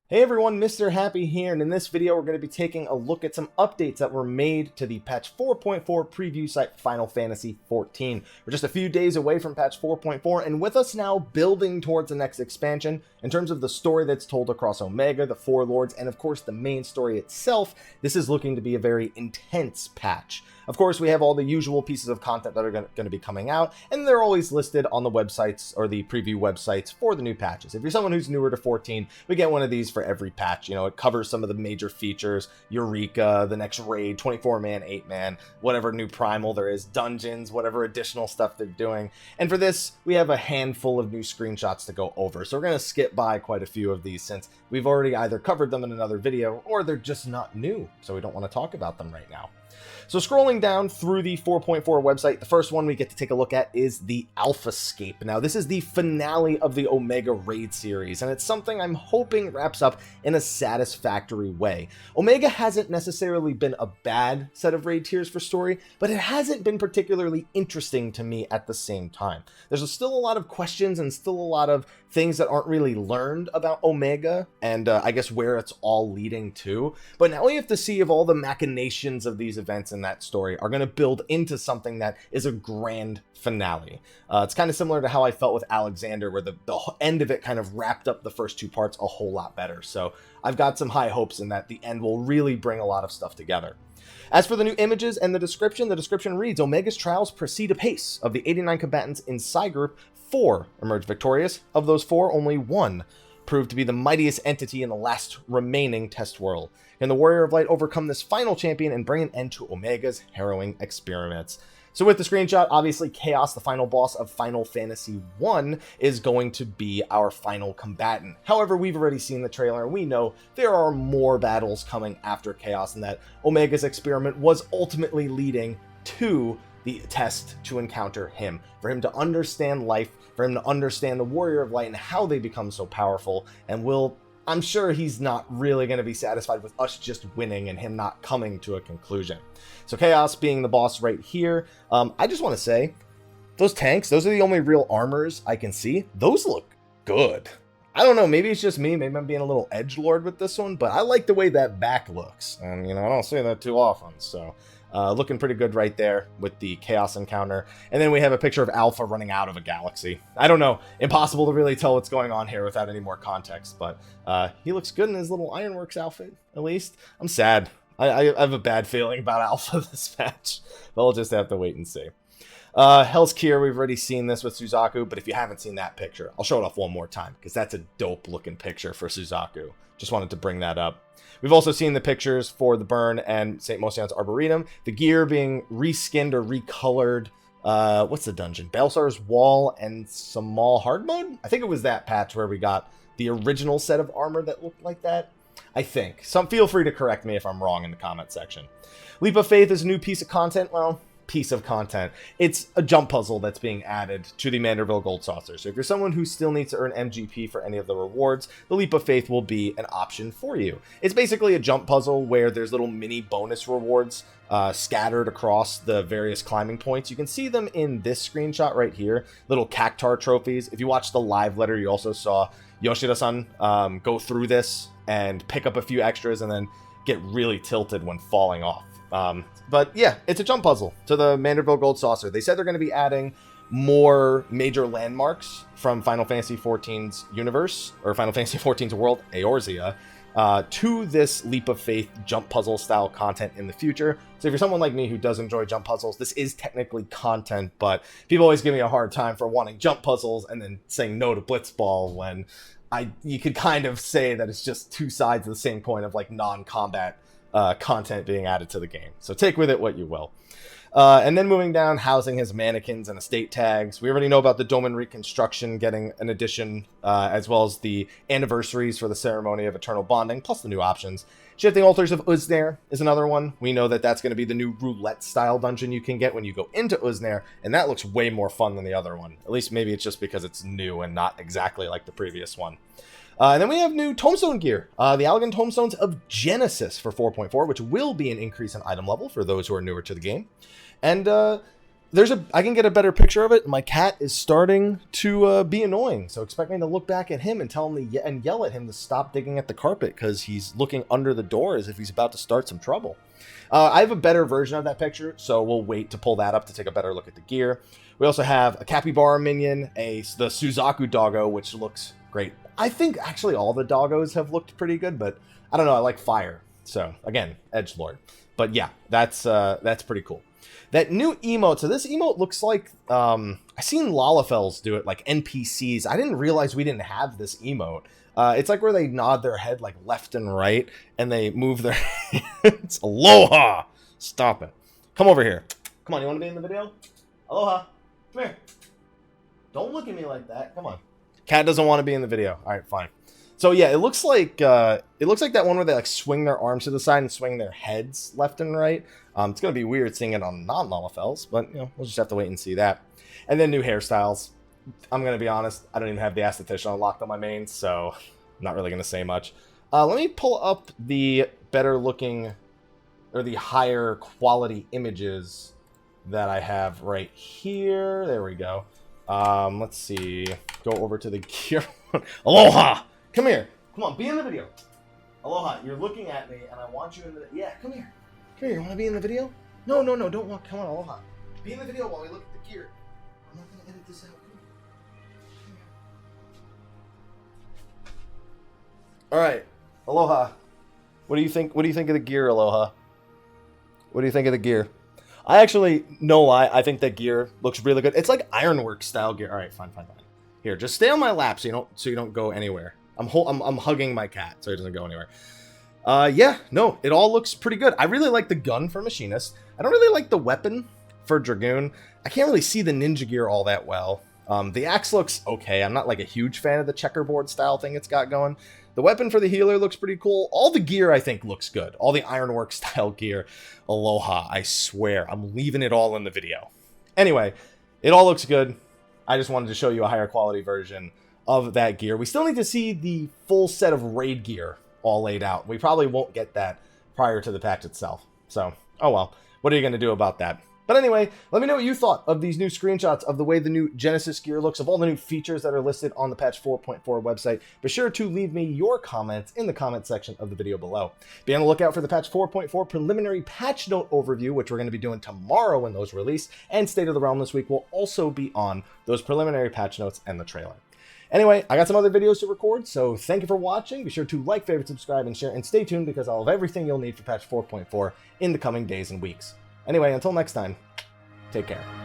Hey everyone, Mr. Happy here, and in this video we're going to be taking a look at some updates that were made to the patch 4.4 preview site Final Fantasy XIV. We're just a few days away from patch 4.4, and with us now building towards the next expansion, in terms of the story that's told across Omega, the Four Lords, and of course the main story itself, this is looking to be a very intense patch. Of course, we have all the usual pieces of content that are going to be coming out, and they're always listed on the websites or the preview websites for the new patches. If you're someone who's newer to 14, we get one of these for every patch. You know, it covers some of the major features, Eureka, the next raid, 24-man, 8-man, whatever new primal there is, dungeons, whatever additional stuff they're doing. And for this, we have a handful of new screenshots to go over, so we're going to skip by quite a few of these since we've already either covered them in another video or they're just not new, so we don't want to talk about them right now. So scrolling down through the 4.4 website, the first one we get to take a look at is the Alphascape. Now, this is the finale of the Omega Raid series, and it's something I'm hoping wraps up in a satisfactory way. Omega hasn't necessarily been a bad set of raid tiers for story, but it hasn't been particularly interesting to me at the same time. There's still a lot of questions and still a lot of things that aren't really learned about Omega, and I guess where it's all leading to. But now we have to see if all the machinations of these events in that story are going to build into something that is a grand finale. It's kind of similar to how I felt with Alexander, where the end of it kind of wrapped up the first two parts a whole lot better. So I've got some high hopes in that the end will really bring a lot of stuff together. As for the new images and the description reads, Omega's trials proceed apace. Of the 89 combatants in Psi Group, 4 emerged victorious. Of those 4, only 1 proved to be the mightiest entity in the last remaining test world. Can the Warrior of Light overcome this final champion and bring an end to Omega's harrowing experiments? So with the screenshot, obviously Chaos, the final boss of Final Fantasy I, is going to be our final combatant. However, we've already seen the trailer and we know there are more battles coming after Chaos, and that Omega's experiment was ultimately leading to the test to encounter him, for him to understand life, for him to understand the Warrior of Light and how they become so powerful, and I'm sure he's not really going to be satisfied with us just winning and him not coming to a conclusion. So Chaos being the boss right here, I just want to say, those tanks, those are the only real armors I can see. Those look good. I don't know, maybe it's just me, maybe I'm being a little edgelord with this one, but I like the way that back looks. And, you know, I don't say that too often, so looking pretty good right there with the Chaos encounter. And then we have a picture of Alpha running out of a galaxy. I don't know, impossible to really tell what's going on here without any more context, but he looks good in his little Ironworks outfit, at least. I'm sad. I have a bad feeling about Alpha this match, but we'll just have to wait and see. Hell's Kier, we've already seen this with Suzaku, but if you haven't seen that picture, I'll show it off one more time, because that's a dope looking picture for Suzaku. Just wanted to bring that up. We've also seen the pictures for the Burn and St. Mosian's Arboretum, the gear being reskinned or recolored. What's the dungeon? Balsar's Wall and Samal Hard Mode? I think it was that patch where we got the original set of armor that looked like that. I think. Feel free to correct me if I'm wrong in the comment section. Leap of Faith is a new piece of content. Well, piece of content. It's a jump puzzle that's being added to the Manderville Gold Saucer. So if you're someone who still needs to earn MGP for any of the rewards, the Leap of Faith will be an option for you. It's basically a jump puzzle where there's little mini bonus rewards scattered across the various climbing points. You can see them in this screenshot right here, little Cactar trophies. If you watched the live letter, you also saw Yoshida-san go through this and pick up a few extras and then get really tilted when falling off. But yeah, it's a jump puzzle to the Manderville Gold Saucer. They said they're going to be adding more major landmarks from Final Fantasy XIV's universe, or Final Fantasy XIV's world, Eorzea, to this Leap of Faith jump puzzle style content in the future. So if you're someone like me who does enjoy jump puzzles, this is technically content, but people always give me a hard time for wanting jump puzzles and then saying no to Blitzball when you could kind of say that it's just two sides of the same coin of like non-combat content being added to the game. So take with it what you will. And then moving down, housing his mannequins and estate tags. We already know about the Doman Reconstruction getting an addition, as well as the anniversaries for the Ceremony of Eternal Bonding, plus the new options. Shifting Altars of Uznair is another one. We know that that's going to be the new roulette-style dungeon you can get when you go into Uznair, and that looks way more fun than the other one. At least maybe it's just because it's new and not exactly like the previous one. And then we have new Tombstone gear, the Allegan Tombstones of Genesis for 4.4, which will be an increase in item level for those who are newer to the game. And I can get a better picture of it. My cat is starting to be annoying, so expect me to look back at him and tell him and yell at him to stop digging at the carpet because he's looking under the door as if he's about to start some trouble. I have a better version of that picture, so we'll wait to pull that up to take a better look at the gear. We also have a Capybara Minion, the Suzaku doggo, which looks great. I think actually all the doggos have looked pretty good, but I don't know. I like fire, so again, edgelord. But yeah, that's pretty cool. That new emote, so this emote looks like, I seen Lalafels do it, like NPCs. I didn't realize we didn't have this emote. It's like where they nod their head like left and right, and they move their hands. Aloha! Stop it. Come over here. Come on, you want to be in the video? Aloha. Come here. Don't look at me like that. Come on. Cat doesn't want to be in the video. All right, fine. So yeah, it looks like that one where they like swing their arms to the side and swing their heads left and right. It's gonna be weird seeing it on non-Lalafels, but you know, we'll just have to wait and see that. And then new hairstyles. I'm gonna be honest, I don't even have the esthetician unlocked on my main, so I'm not really gonna say much. Let me pull up the better looking or the higher quality images that I have right here. There we go. Let's see. Go over to the gear. Aloha! Come here. Come on, be in the video. Aloha, you're looking at me, and I want you in the... Yeah, come here. Come here, you want to be in the video? No, don't walk. Come on, Aloha. Be in the video while we look at the gear. I'm not going to edit this out. All right, Aloha. What do you think? What do you think of the gear, Aloha? What do you think of the gear? I actually, no lie, I think that gear looks really good. It's like Ironworks style gear. All right, fine. Here, just stay on my lap so you don't go anywhere. I'm hugging my cat so he doesn't go anywhere. Yeah, no, it all looks pretty good. I really like the gun for Machinist. I don't really like the weapon for Dragoon. I can't really see the ninja gear all that well. The axe looks okay. I'm not like a huge fan of the checkerboard style thing it's got going. The weapon for the healer looks pretty cool. All the gear, I think, looks good. All the Ironwork style gear. Aloha, I swear. I'm leaving it all in the video. Anyway, it all looks good. I just wanted to show you a higher quality version of that gear. We still need to see the full set of raid gear all laid out. We probably won't get that prior to the patch itself. So, oh well. What are you going to do about that? But anyway, let me know what you thought of these new screenshots of the way the new Genesis gear looks, of all the new features that are listed on the patch 4.4 website. Be sure to leave me your comments in the comment section of the video below. Be on the lookout for the patch 4.4 preliminary patch note overview, which we're going to be doing tomorrow when those release, and State of the Realm this week will also be on those preliminary patch notes and the trailer. Anyway, I got some other videos to record, so thank you for watching. Be sure to like, favorite, subscribe, and share, and stay tuned because I'll have everything you'll need for patch 4.4 in the coming days and weeks. Anyway, until next time, take care.